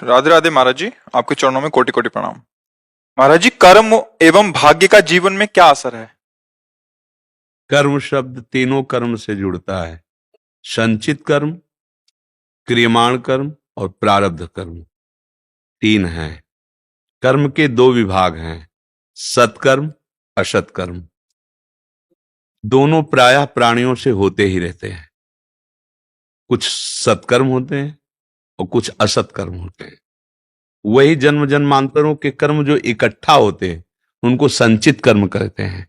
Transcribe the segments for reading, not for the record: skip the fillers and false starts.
राधे राधे महाराज जी, आपके चरणों में कोटि कोटि प्रणाम। महाराज जी, कर्म एवं भाग्य का जीवन में क्या असर है? कर्म शब्द तीनों कर्म से जुड़ता है। संचित कर्म, क्रियमाण कर्म और प्रारब्ध कर्म, तीन हैं। कर्म के दो विभाग हैं, सत्कर्म, असत्कर्म। दोनों प्रायः प्राणियों से होते ही रहते हैं। कुछ सत्कर्म होते हैं और कुछ असत्कर्म होते हैं। वही जन्म जन्मांतरों के कर्म जो इकट्ठा होते हैं उनको संचित कर्म कहते हैं।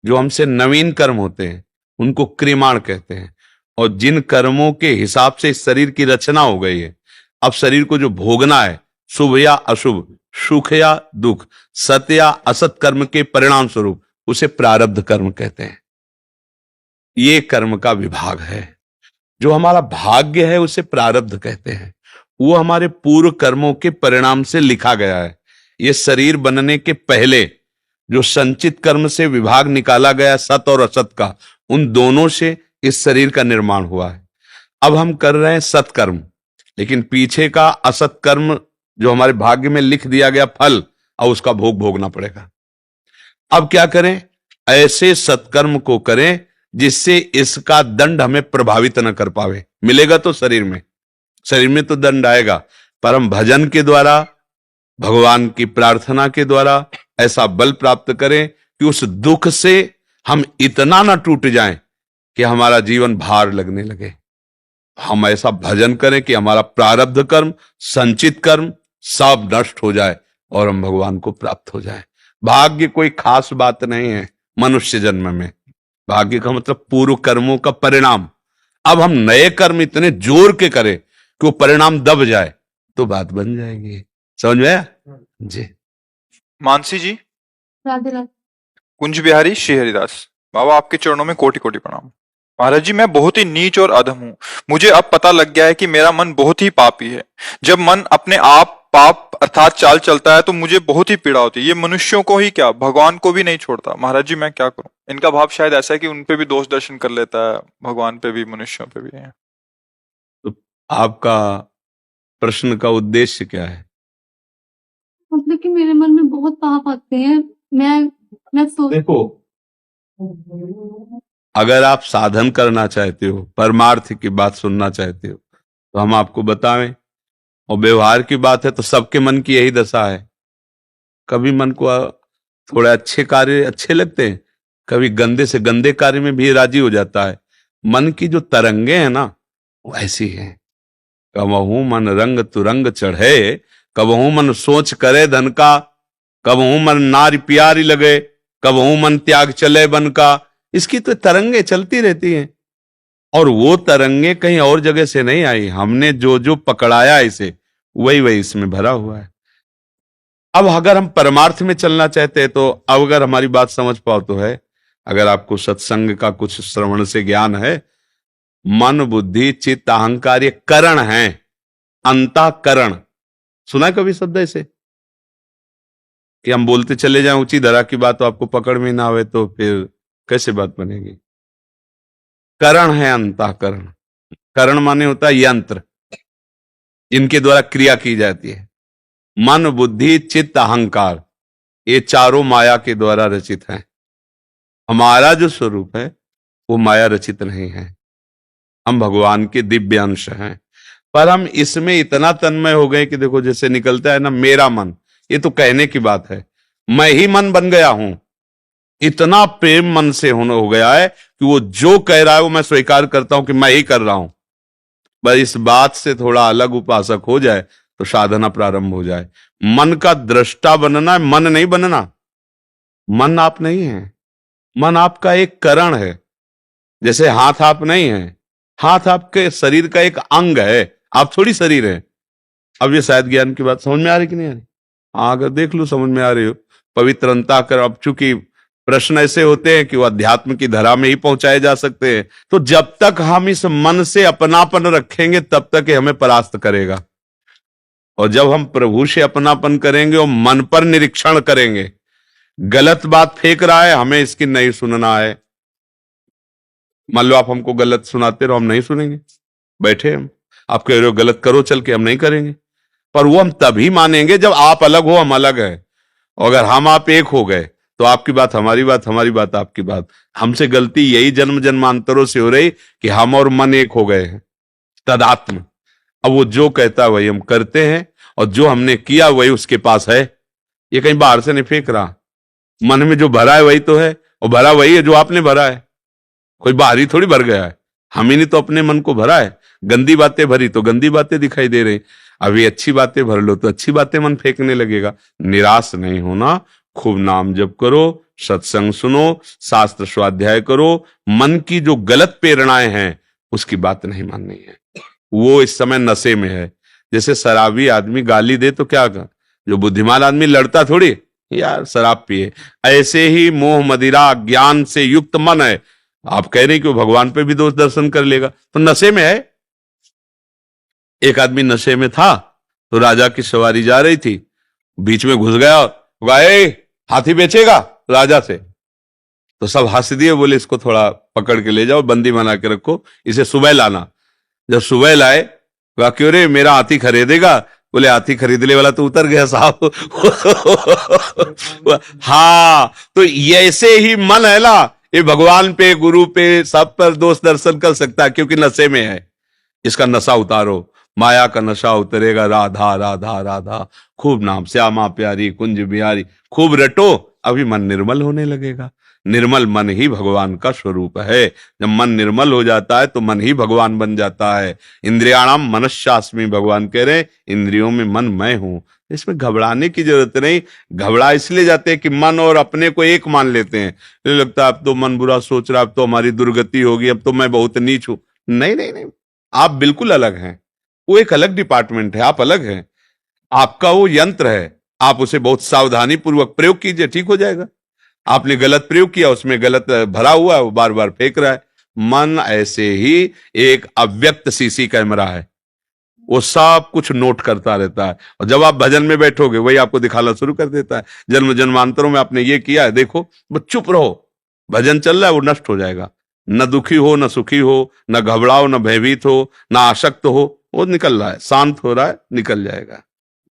जो हमसे नवीन कर्म होते हैं उनको क्रियमाण कहते हैं। और जिन कर्मों के हिसाब से इस शरीर की रचना हो गई है, अब शरीर को जो भोगना है, शुभ या अशुभ, सुख या दुख, सत्य या असत कर्म के परिणाम स्वरूप, उसे प्रारब्ध कर्म कहते हैं। ये कर्म का विभाग है। जो हमारा भाग्य है उसे प्रारब्ध कहते हैं। वो हमारे पूर्व कर्मों के परिणाम से लिखा गया है। ये शरीर बनने के पहले जो संचित कर्म से विभाग निकाला गया, सत और असत का, उन दोनों से इस शरीर का निर्माण हुआ है। अब हम कर रहे हैं सत्कर्म, लेकिन पीछे का असत कर्म जो हमारे भाग्य में लिख दिया गया फल, और उसका भोग भोगना पड़ेगा। अब क्या करें? ऐसे सत्कर्म को करें जिससे इसका दंड हमें प्रभावित न कर पावे। मिलेगा तो शरीर में तो दंड आएगा, पर हम भजन के द्वारा, भगवान की प्रार्थना के द्वारा ऐसा बल प्राप्त करें कि उस दुख से हम इतना ना टूट जाएं कि हमारा जीवन भार लगने लगे। हम ऐसा भजन करें कि हमारा प्रारब्ध कर्म, संचित कर्म सब नष्ट हो जाए और हम भगवान को प्राप्त हो जाए। भाग्य कोई खास बात नहीं है मनुष्य जन्म में। भाग्य का मतलब पूर्व कर्मों का परिणाम। अब हम नए कर्म इतने जोर के करें कि वो परिणाम दब जाए तो बात बन जाएगी। समझ में आया जी? मानसी जी, राधे राधे। कुंज बिहारी श्री हरिदास बाबा, आपके चरणों में कोटि कोटि प्रणाम। महाराज जी, मैं बहुत ही नीच और अधम हूँ। मुझे अब पता लग गया है कि मेरा मन बहुत ही पापी है। जब मन अपने आप पाप अर्थात चाल चलता है तो मुझे बहुत ही पीड़ा होती है। ये मनुष्यों को ही क्या, भगवान को भी नहीं छोड़ता। महाराज जी, मैं क्या करूं? इनका भाव शायद ऐसा है कि उनपे भी दोष दर्शन कर लेता है, भगवान पे भी, मनुष्यों पे भी है। तो आपका प्रश्न का उद्देश्य क्या है? मतलब कि मेरे मन में बहुत पाप आते हैं। मैं देखो, अगर आप साधन करना चाहते हो, परमार्थ की बात सुनना चाहते हो, तो हम आपको बतावें। और व्यवहार की बात है तो सबके मन की यही दशा है। कभी मन को थोड़े अच्छे कार्य अच्छे लगते हैं, कभी गंदे से गंदे कार्य में भी राजी हो जाता है। मन की जो तरंगे हैं ना, वो ऐसी हैं। कबहू मन रंग तुरंग चढ़े, कबहू मन सोच करे धन का, कबहू मन नारी प्यारी लगे, कबहू मन त्याग चले बन का। इसकी तो तरंगे चलती रहती हैं। और वो तरंगे कहीं और जगह से नहीं आई। हमने जो जो पकड़ाया इसे, वही वही इसमें भरा हुआ है। अब अगर हम परमार्थ में चलना चाहते हैं तो अब अगर हमारी बात समझ पाओ तो है, अगर आपको सत्संग का कुछ श्रवण से ज्ञान है, मन बुद्धि चित्त अहंकार ये करण है। अंतःकरण सुना है कभी शब्द ऐसे? कि हम बोलते चले जाएं ऊंची धरा की बात, तो आपको पकड़ में ना आवे तो फिर कैसे बात बनेगी? करण है अंतःकरण। करण माने होता है यंत्र, जिनके द्वारा क्रिया की जाती है। मन बुद्धि चित्त अहंकार ये चारों माया के द्वारा रचित हैं। हमारा जो स्वरूप है वो माया रचित नहीं है। हम भगवान के दिव्य अंश हैं। पर हम इसमें इतना तन्मय हो गए कि देखो जैसे निकलता है ना मेरा मन, ये तो कहने की बात है। मैं ही मन बन गया हूं। इतना प्रेम मन से होने हो गया है कि वो जो कह रहा है वो मैं स्वीकार करता हूं कि मैं ही कर रहा हूं। बस इस बात से थोड़ा अलग उपासक हो जाए तो साधना प्रारंभ हो जाए। मन का दृष्टा बनना है, मन नहीं बनना। मन आप नहीं है, मन आपका एक करण है। जैसे हाथ आप नहीं है, हाथ आपके शरीर का एक अंग है, आप थोड़ी शरीर है। अब ये शायद ज्ञान की बात समझ में आ रही कि नहीं आ रही? हाँ, अगर देख लो समझ में आ रही हो। पवित्र अंतःकरण, अब चूंकि प्रश्न ऐसे होते हैं कि वो अध्यात्म की धरा में ही पहुंचाए जा सकते हैं, तो जब तक हम इस मन से अपनापन रखेंगे तब तक ये हमें परास्त करेगा। और जब हम प्रभु से अपनापन करेंगे और मन पर निरीक्षण करेंगे, गलत बात फेंक रहा है, हमें इसकी नहीं सुनना है। मान लो आप हमको गलत सुनाते रहो, हम नहीं सुनेंगे। बैठे हम, आप कह रहे हो गलत करो चल के, हम नहीं करेंगे। पर वो हम तभी मानेंगे जब आप अलग हो, हम अलग है। अगर हम आप एक हो गए तो आपकी बात हमारी बात, हमारी बात आपकी बात। हमसे गलती यही जन्म जन्मांतरों से हो रही कि हम और मन एक हो गए हैं, तदात्म। अब वो जो कहता है वही हम करते हैं, और जो हमने किया वही उसके पास है। ये कहीं बाहर से नहीं फेंक रहा, मन में जो भरा है वही तो है, और भरा वही है जो आपने भरा है। कोई बाहरी थोड़ी भर गया है, हम ही ने तो अपने मन को भरा है। गंदी बातें भरी तो गंदी बातें दिखाई दे रही, अभी अच्छी बातें भर लो तो अच्छी बातें मन फेंकने लगेगा। निराश नहीं होना, खूब नाम जप करो, सत्संग सुनो, शास्त्र स्वाध्याय करो। मन की जो गलत प्रेरणाएं हैं उसकी बात नहीं माननी है। वो इस समय नशे में है। जैसे शराबी आदमी गाली दे तो क्या कर, जो बुद्धिमान आदमी लड़ता थोड़ी, यार शराब पिए। ऐसे ही मोह मदिरा ज्ञान से युक्त मन है, आप कह रहे हैं कि वो भगवान पे भी दोष दर्शन कर लेगा, तो नशे में है। एक आदमी नशे में था तो राजा की सवारी जा रही थी, बीच में घुस गया, ए, हाथी बेचेगा राजा से। तो सब हंस दिए, बोले इसको थोड़ा पकड़ के ले जाओ, बंदी बना के रखो, इसे सुबह लाना। जब सुबह लाए, कहा क्यों रे, मेरा हाथी खरीदेगा? बोले हाथी खरीदने वाला तो उतर गया साहब। हाँ, तो ऐसे ही मन है ना, ये भगवान पे, गुरु पे, सब पर दोष दर्शन कर सकता है, क्योंकि नशे में है। इसका नशा उतारो, माया का नशा उतरेगा। राधा राधा राधा, खूब नाम, श्यामा प्यारी कुंज बिहारी, खूब रटो, अभी मन निर्मल होने लगेगा। निर्मल मन ही भगवान का स्वरूप है। जब मन निर्मल हो जाता है तो मन ही भगवान बन जाता है। इंद्रियाणाम मनश्चास्मि, भगवान कह रहे हैं इंद्रियों में मन मैं हूं। इसमें घबराने की जरूरत नहीं। घबरा इसलिए जाते हैं कि मन और अपने को एक मान लेते हैं, लगता है अब तो मन बुरा सोच रहा, अब तो हमारी दुर्गति होगी, अब तो मैं बहुत नीच हूं। नहीं नहीं नहीं, आप बिल्कुल अलग हैं। वो एक अलग डिपार्टमेंट है, आप अलग हैं। आपका वो यंत्र है, आप उसे बहुत सावधानी पूर्वक प्रयोग कीजिए, ठीक हो जाएगा। आपने गलत प्रयोग किया, उसमें गलत भरा हुआ है, वो बार बार फेंक रहा है। मन ऐसे ही एक अव्यक्त सीसी कैमरा है, वो सब कुछ नोट करता रहता है, और जब आप भजन में बैठोगे वही आपको दिखाना शुरू कर देता है। जन्म जन्मांतरों में आपने ये किया है, देखो, बस चुप रहो, भजन चल रहा है, वो नष्ट हो जाएगा। न दुखी हो, न सुखी हो, न घबराओ, न भयभीत हो, न आसक्त हो, वो निकल रहा है, शांत हो रहा है, निकल जाएगा।